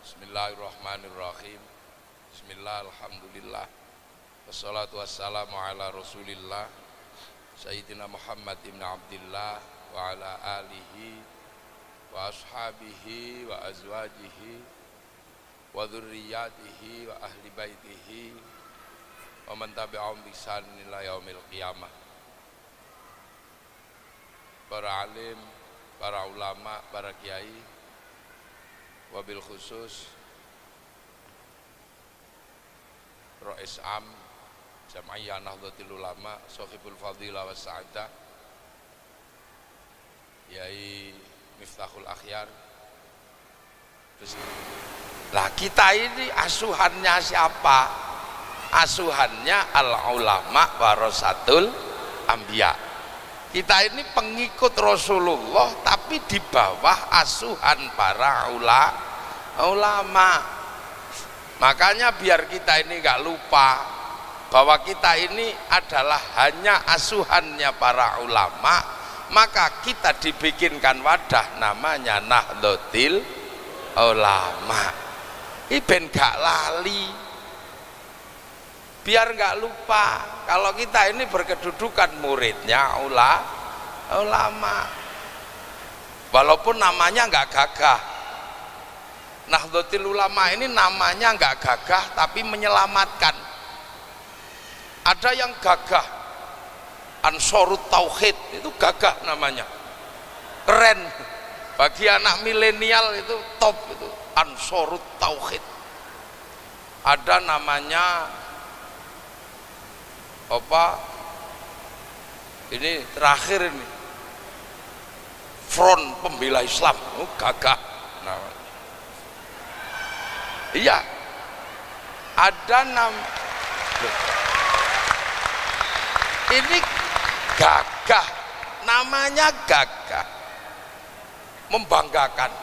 Bismillahirrahmanirrahim. Bismillah, alhamdulillah. Wassalatu wassalamu ala rasulillah Sayyidina Muhammad ibn Abdillah wa ala alihi wa ashabihi wa azwajihi wa dhurriyyatihi wa ahli baitihi wa man tabi'ahum bi ihsan ila yaumil qiyamah. Para alim, para ulama, para kiai, wabil khusus Rais Am Jam'iyah Nahdlatul Ulama Sohibul Fadilah wa Sa'adah Yai Miftahul Akhyar. Lah kita ini asuhannya siapa? Asuhannya al-ulama warasatul anbiya. Kita ini pengikut Rasulullah tapi di bawah asuhan para ulama. Makanya biar kita ini gak lupa bahwa kita ini adalah hanya asuhannya para ulama, maka kita dibikinkan wadah namanya Nahdlatul Ulama. Iben gak lali, biar gak lupa kalau kita ini berkedudukan muridnya ulama, walaupun namanya gak gagah. Nahdlatul Ulama ini namanya gak gagah tapi menyelamatkan. Ada yang gagah, Ansarut Tauhid, itu gagah namanya, keren. Bagi anak milenial itu top, itu Ansarut Tauhid. Ada namanya apa ini terakhir ini, Front Pembela Islam, gagah namanya. Iya, ada ini gagah, namanya gagah, membanggakan.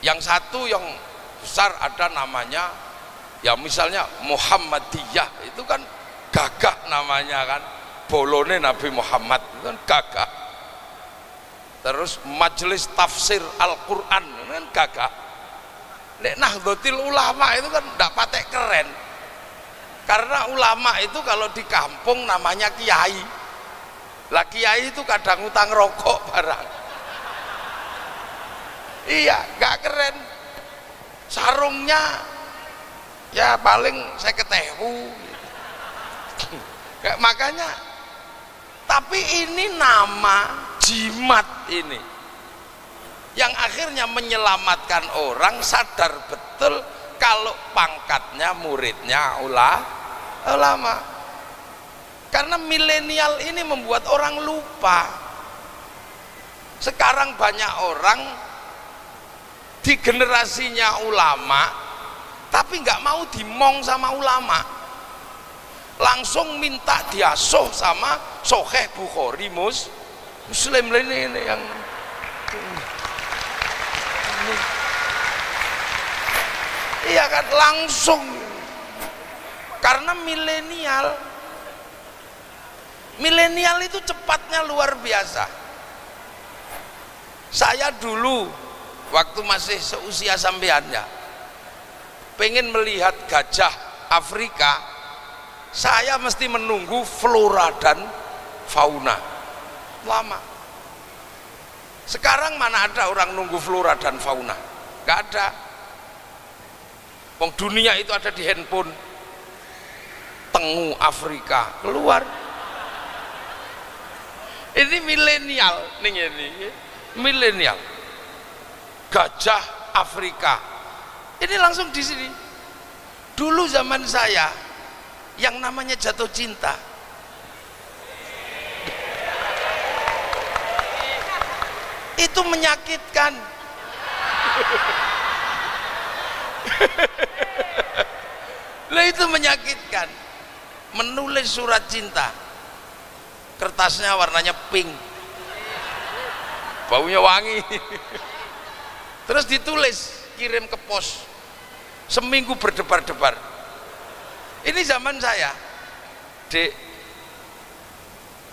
Yang satu yang besar ada namanya, ya misalnya Muhammadiyah, itu kan gagah namanya kan, bolone Nabi Muhammad itu kan gagah. Terus Majelis Tafsir Al-Quran kan gagah. Nek Nahdlatul Ulama itu kan tidak patek keren, karena ulama itu kalau di kampung namanya kiai. Lah kiai itu kadang utang rokok barang. Iya, gak keren. Sarungnya ya paling 50.000. Makanya, tapi ini nama jimat ini yang akhirnya menyelamatkan orang sadar betul kalau pangkatnya muridnya ulama. Karena milenial ini membuat orang lupa. Sekarang banyak orang di generasinya ulama tapi nggak mau dimong sama ulama, langsung minta diasuh sama Sahih Bukhari Muslim ini yang ini. Iya kan, langsung. Karena milenial itu cepatnya luar biasa. Saya dulu waktu masih seusia sampeannya pengen melihat gajah Afrika, saya mesti menunggu flora dan fauna lama. Sekarang mana ada orang nunggu flora dan fauna? Gak ada. Wong dunia itu ada di handphone. Tengu Afrika keluar. Ini milenial, ini milenial. Gajah Afrika. Ini langsung di sini. Dulu zaman saya yang namanya jatuh cinta, itu menyakitkan. Lah itu menyakitkan. Menulis surat cinta, kertasnya warnanya pink, baunya wangi, terus ditulis kirim ke pos, seminggu berdebar-debar. Ini zaman saya, Dek,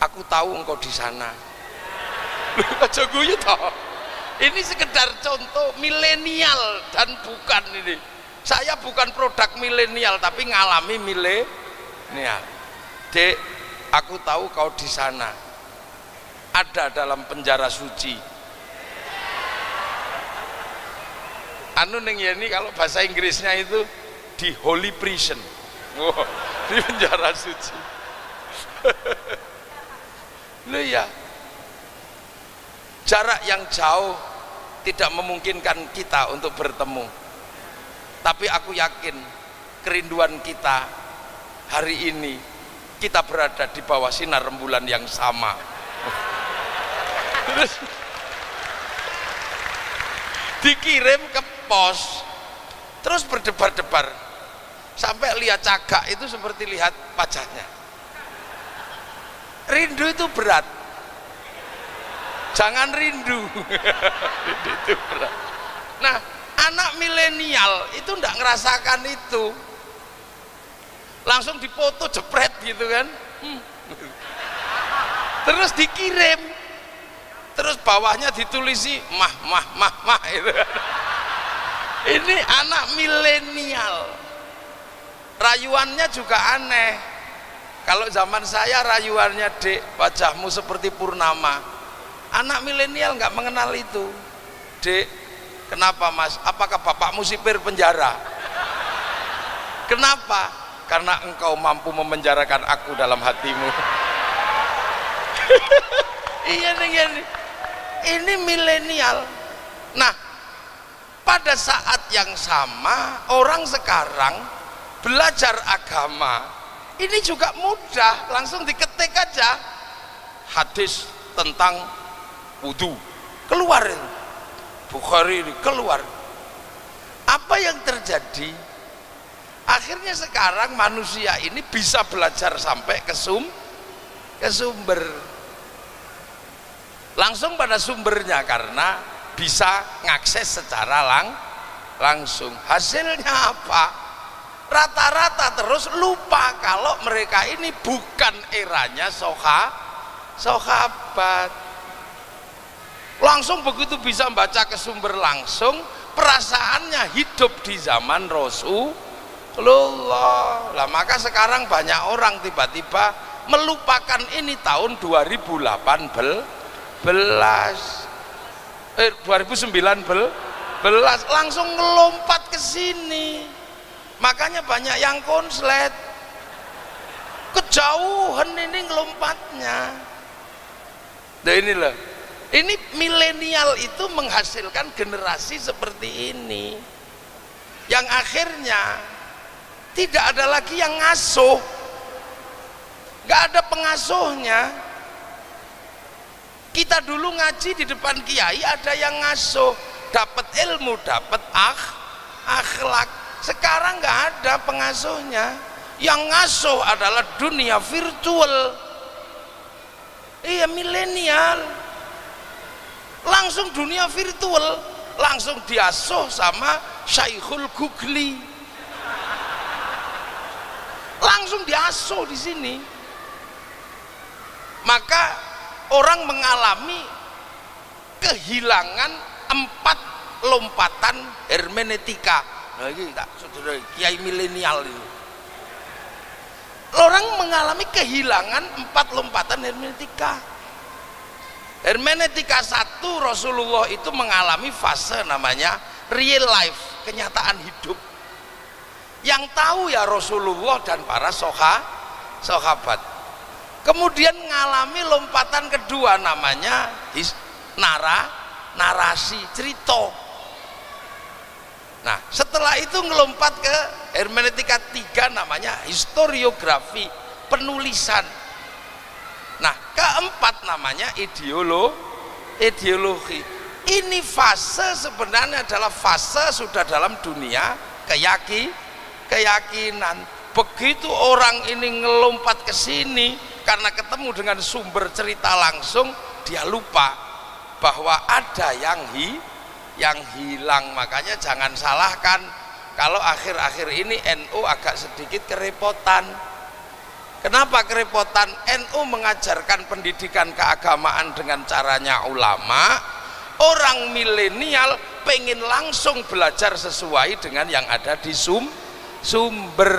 aku tahu engkau di sana. Aja guyu toh. Ini sekedar contoh milenial dan bukan ini. Saya bukan produk milenial tapi ngalami milenial. Dek, aku tahu kau di sana ada dalam penjara suci. Anu neng ini kalau bahasa Inggrisnya itu di holy prison. Oh, di penjara suci. Loh ya, jarak yang jauh tidak memungkinkan kita untuk bertemu, tapi aku yakin kerinduan kita hari ini kita berada di bawah sinar rembulan yang sama. Terus dikirim ke pos, terus berdebar-debar sampai lihat cagak itu seperti lihat wajahnya. Rindu itu berat, jangan rindu. Rindu itu berat. Nah, anak milenial itu enggak ngerasakan itu, langsung dipoto jepret gitu kan. Terus dikirim, terus bawahnya ditulisi mah itu kan. Ini anak milenial, rayuannya juga aneh. Kalau zaman saya rayuannya, Dek, wajahmu seperti purnama. Anak milenial nggak mengenal itu. Dek, kenapa Mas? Apakah bapakmu sipir penjara? Kenapa? Karena engkau mampu memenjarakan aku dalam hatimu. Iya nih, ini milenial. Nah, pada saat yang sama orang sekarang belajar agama ini juga mudah, langsung diketik aja hadis tentang wudu, keluar Bukhari ini keluar. Apa yang terjadi? Akhirnya sekarang manusia ini bisa belajar sampai ke sumber, langsung pada sumbernya karena bisa ngakses secara langsung. Hasilnya apa? Rata-rata terus lupa kalau mereka ini bukan eranya sahabat. Langsung begitu bisa baca ke sumber langsung, perasaannya hidup di zaman Rasulullah. Lah maka sekarang banyak orang tiba-tiba melupakan ini tahun 2019, 2019 langsung ngelompat ke sini. Makanya banyak yang konslet, kejauhan ini ngelompatnya. Nah inilah, ini milenial itu menghasilkan generasi seperti ini, yang akhirnya tidak ada lagi yang ngasuh, nggak ada pengasuhnya. Kita dulu ngaji di depan kiai ada yang ngasuh, dapat ilmu, dapat akhlak. Sekarang nggak ada pengasuhnya, yang ngasuh adalah dunia virtual. Iya, milenial langsung dunia virtual, langsung diasuh sama Syekhul Googli, langsung diasuh di sini. Maka orang mengalami kehilangan 4 lompatan hermeneutika. Nah, ini tak saudara kiai milenial itu. Orang mengalami kehilangan 4 lompatan hermeneutika. Hermeneutika 1, Rasulullah itu mengalami fase namanya real life, kenyataan hidup. Yang tahu ya Rasulullah dan para sahabat. Kemudian mengalami lompatan kedua namanya narasi, cerita. Nah, setelah itu ngelompat ke hermeneutika 3 namanya historiografi, penulisan. Nah, keempat namanya ideologi. Ini fase sebenarnya adalah fase sudah dalam dunia keyakinan. Begitu orang ini ngelompat ke sini karena ketemu dengan sumber cerita langsung, dia lupa bahwa ada yang hilang. Makanya jangan salahkan kalau akhir-akhir ini NU agak sedikit kerepotan. Kenapa kerepotan? NU mengajarkan pendidikan keagamaan dengan caranya ulama, orang milenial pengen langsung belajar sesuai dengan yang ada di sumber.